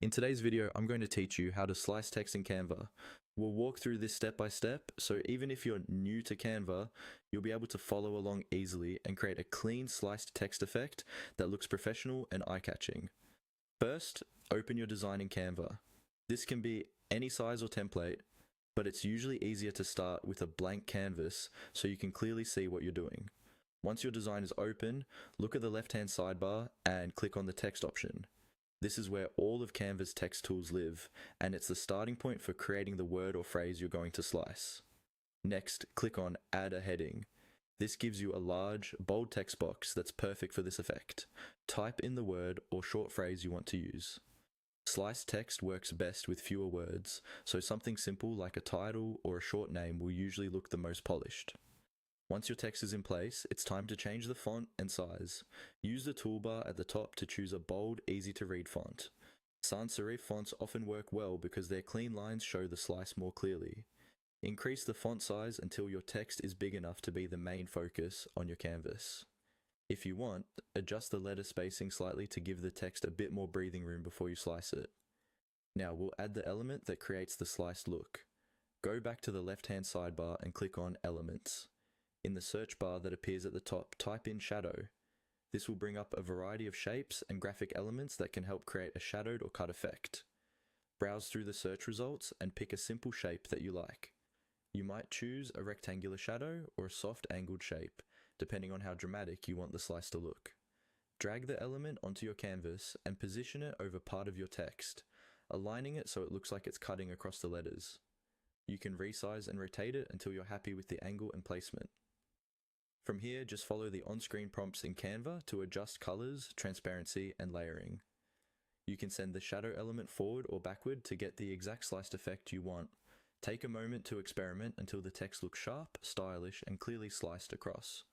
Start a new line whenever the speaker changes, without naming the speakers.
In today's video, I'm going to teach you how to slice text in Canva. We'll walk through this step by step, so even if you're new to Canva, you'll be able to follow along easily and create a clean sliced text effect that looks professional and eye-catching. First, open your design in Canva. This can be any size or template, but it's usually easier to start with a blank canvas so you can clearly see what you're doing. Once your design is open, look at the left-hand sidebar and click on the text option. This is where all of Canva's text tools live, and it's the starting point for creating the word or phrase you're going to slice. Next, click on Add a Heading. This gives you a large, bold text box that's perfect for this effect. Type in the word or short phrase you want to use. Sliced text works best with fewer words, so something simple like a title or a short name will usually look the most polished. Once your text is in place, it's time to change the font and size. Use the toolbar at the top to choose a bold, easy-to-read font. Sans serif fonts often work well because their clean lines show the slice more clearly. Increase the font size until your text is big enough to be the main focus on your canvas. If you want, adjust the letter spacing slightly to give the text a bit more breathing room before you slice it. Now we'll add the element that creates the sliced look. Go back to the left-hand sidebar and click on Elements. In the search bar that appears at the top, type in shadow. This will bring up a variety of shapes and graphic elements that can help create a shadowed or cut effect. Browse through the search results and pick a simple shape that you like. You might choose a rectangular shadow or a soft angled shape, depending on how dramatic you want the slice to look. Drag the element onto your canvas and position it over part of your text, aligning it so it looks like it's cutting across the letters. You can resize and rotate it until you're happy with the angle and placement. From here, just follow the on-screen prompts in Canva to adjust colors, transparency, and layering. You can send the shadow element forward or backward to get the exact sliced effect you want. Take a moment to experiment until the text looks sharp, stylish, and clearly sliced across.